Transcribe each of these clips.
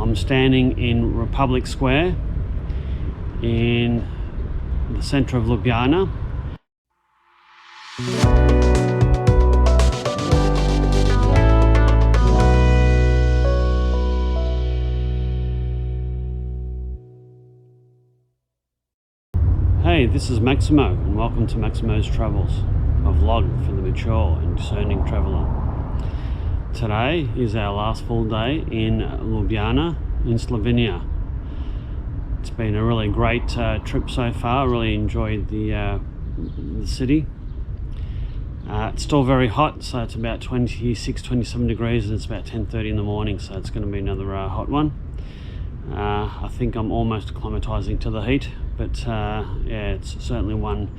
I'm standing in Republic Square in the center of Ljubljana. Hey, this is Maximo and welcome to Maximo's Travels, a vlog for the mature and discerning traveller. Today is our last full day in Ljubljana in Slovenia. It's been a really great trip so far. Really enjoyed the city. It's still very hot, so it's about 27 degrees and it's about 10:30 in the morning, so it's going to be another hot one. I think I'm almost acclimatizing to the heat, but yeah, it's certainly one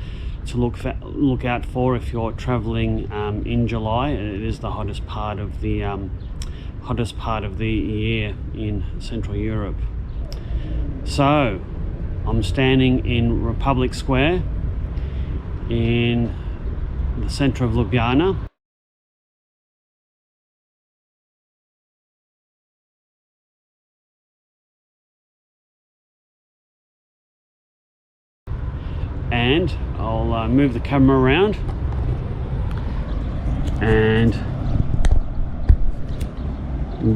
to look out for if you're traveling in July. It is the hottest part of the year in Central Europe. So I'm standing in Republic Square in the center of Ljubljana. And I'll move the camera around, and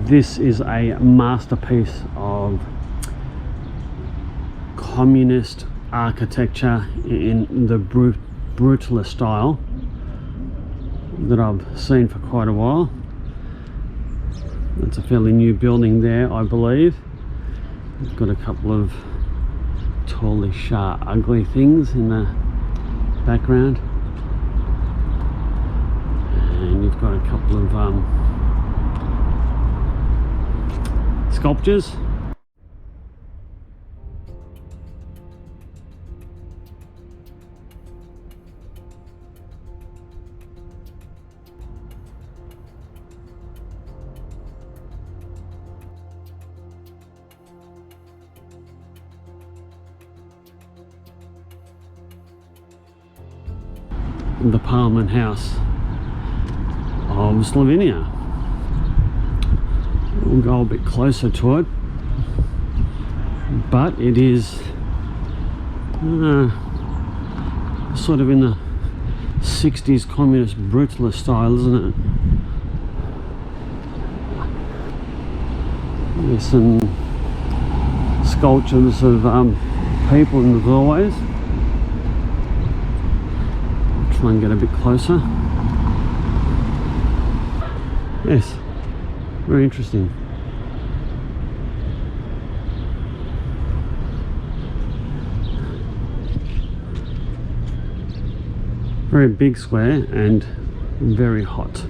this is a masterpiece of communist architecture in the brutalist style that I've seen for quite a while. It's a fairly new building there, I believe. It's got a couple of tallish ugly things in the background, and you've got a couple of sculptures. The Parliament House of Slovenia. We'll go a bit closer to it, but it is sort of in the 60s communist brutalist style, isn't it? There's some sculptures of people in the doorways. Try and get a bit closer. Yes, very interesting. Very big square and very hot.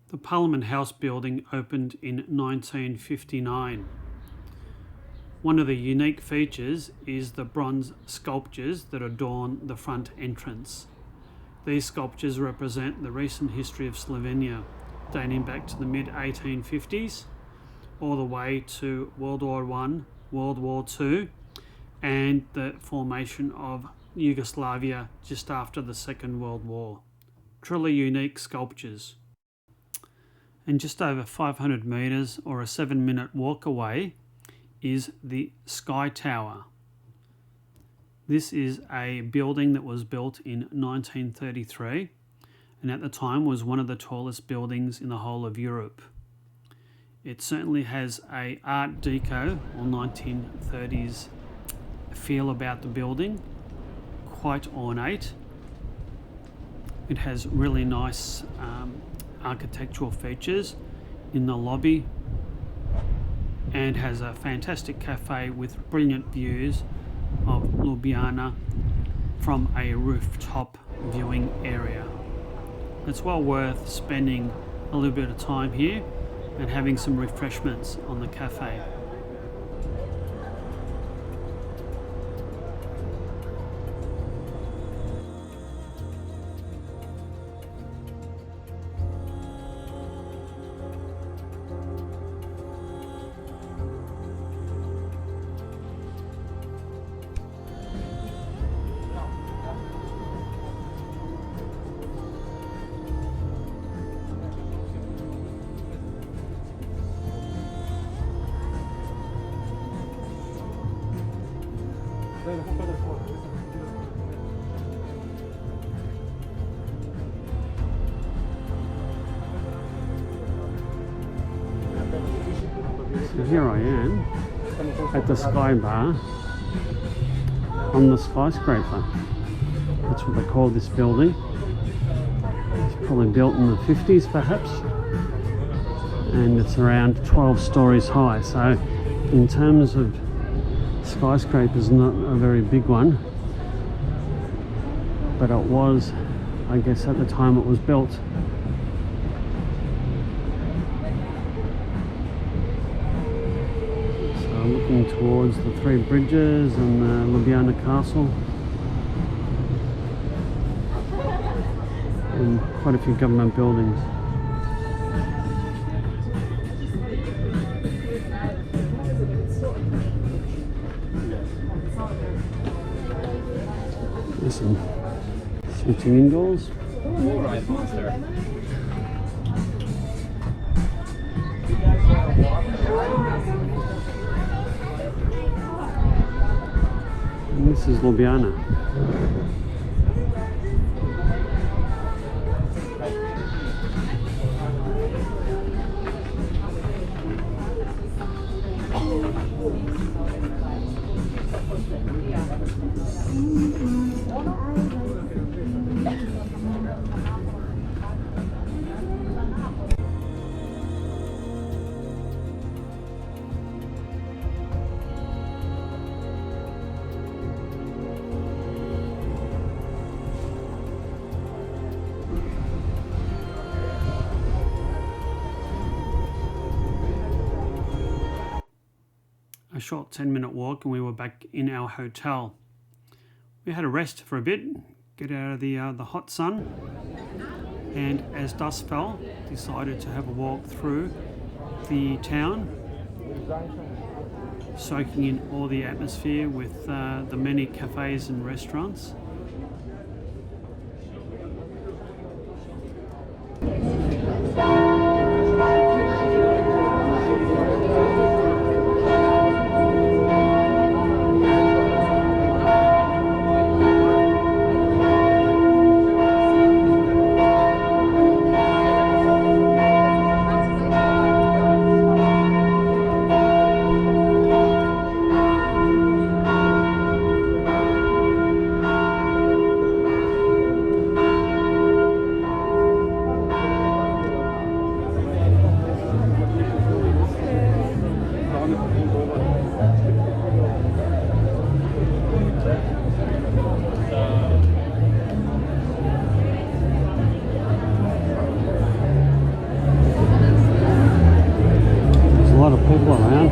The Parliament House building opened in 1959. One of the unique features is the bronze sculptures that adorn the front entrance. These sculptures represent the recent history of Slovenia, dating back to the mid-1850s, all the way to World War I, World War II, and the formation of Yugoslavia just after the Second World War. Truly unique sculptures. And just over 500 metres or a 7-minute walk away is the Sky Tower. This is a building that was built in 1933 and at the time was one of the tallest buildings in the whole of Europe. It certainly has a Art Deco or 1930s feel about the building, quite ornate. It has really nice architectural features in the lobby, and has a fantastic cafe with brilliant views of Ljubljana from a rooftop viewing area. It's well worth spending a little bit of time here and having some refreshments on the cafe. So here I am at the Sky Bar on the Skyscraper. That's what they call this building. It's probably built in the 50s perhaps, and it's around 12 stories high. So in terms of skyscrapers, not a very big one, but it was, I guess, at the time it was built. So looking towards the three bridges and the Ljubljana castle, and quite a few government buildings. There's some seating indoors. And this is Ljubljana. A short 10-minute walk and we were back in our hotel. We had a rest for a bit, get out of the hot sun, and as dusk fell, decided to have a walk through the town, soaking in all the atmosphere with the many cafes and restaurants. People around.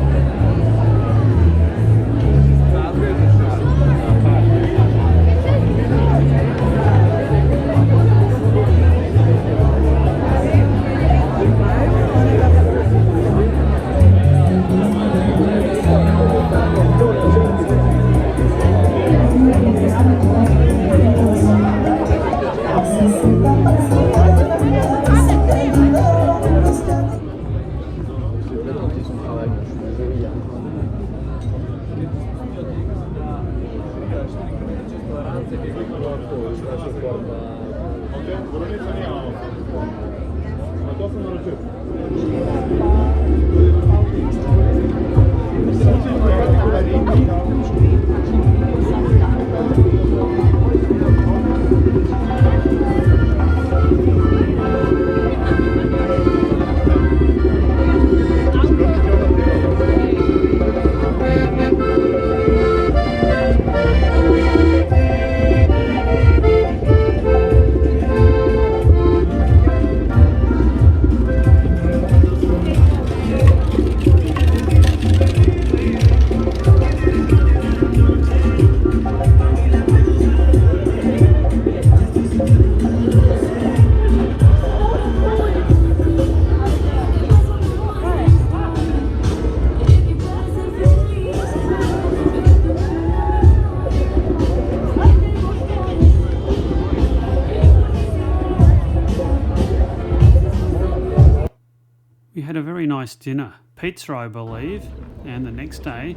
We had a very nice dinner, pizza I believe, and the next day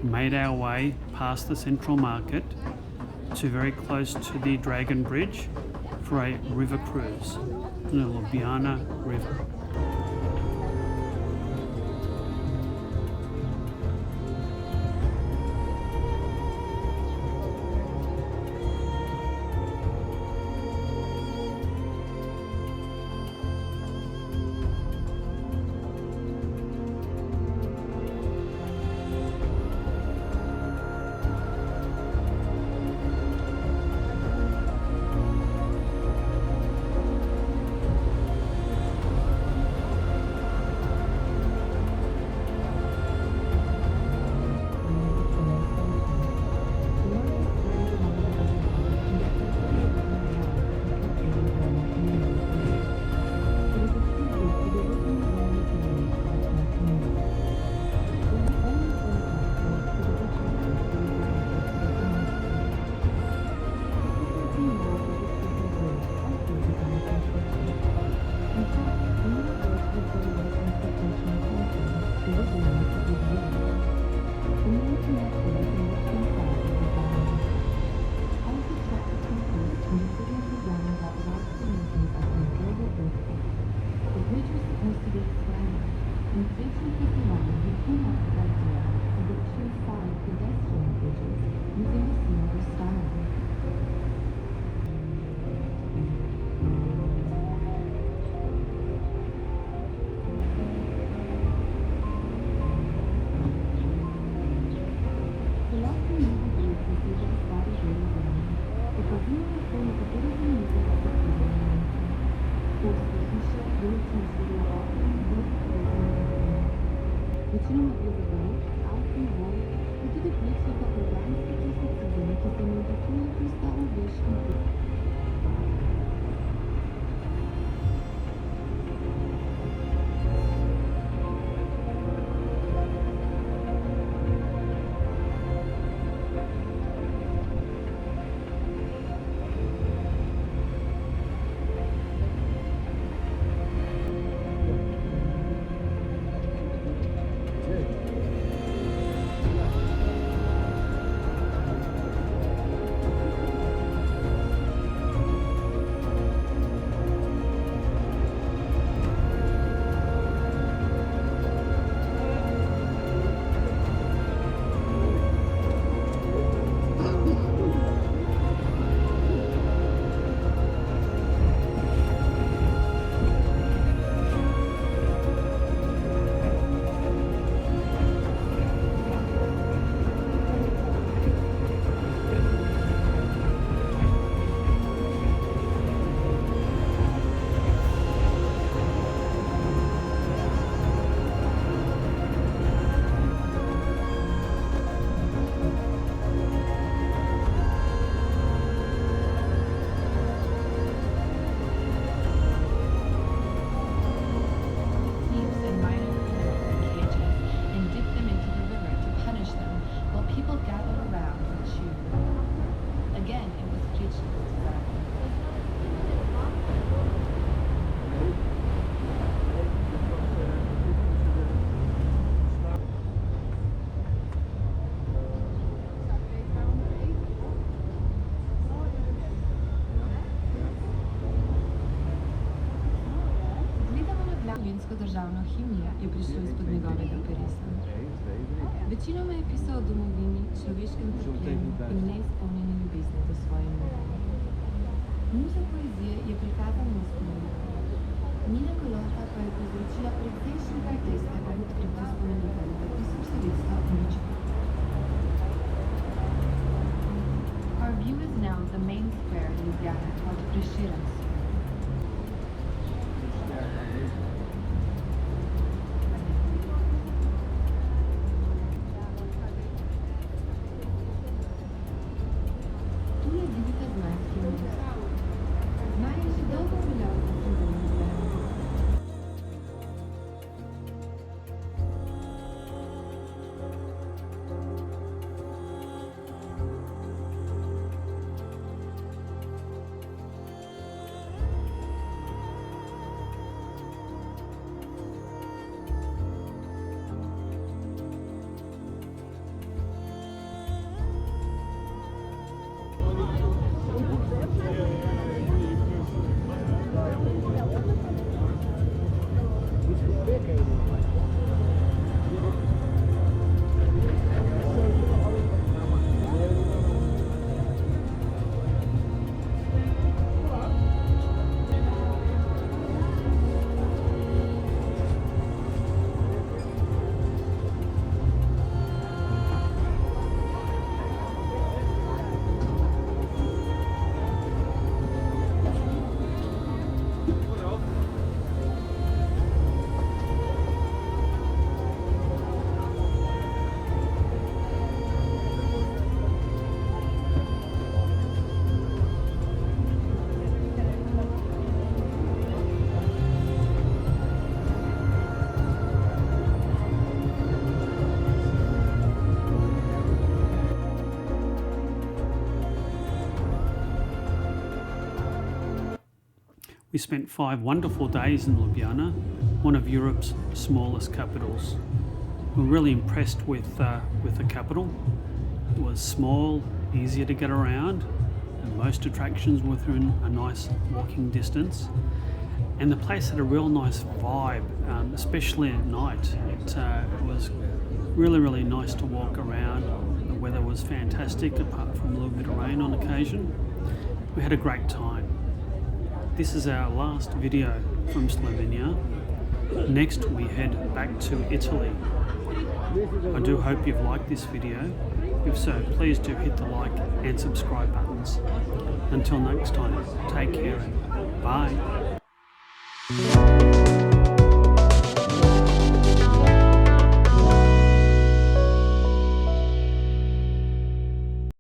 made our way past the central market to very close to the Dragon Bridge for a river cruise in the Ljubljana River. Državno himno je prišlo izpod njegovega peresa. Večinoma je pisal o domovini, človeškem trpljenju in neizpolnjeni ljubezni do svoje muze. Muza poezije je prikazana v spominu. Mina Golota pa je povzročila precejšnje proteste ob odkritju spomenika leta 1904. Our view is now the main square in Ljubljana called Preseren. We spent 5 wonderful days in Ljubljana, one of Europe's smallest capitals. We were really impressed with the capital. It was small, easier to get around, and most attractions were within a nice walking distance. And the place had a real nice vibe, especially at night. It was really nice to walk around. The weather was fantastic, apart from a little bit of rain on occasion. We had a great time. This is our last video from Slovenia. Next we head back to Italy. I do hope you've liked this video. If so, please do hit the like and subscribe buttons. Until next time, take care and bye.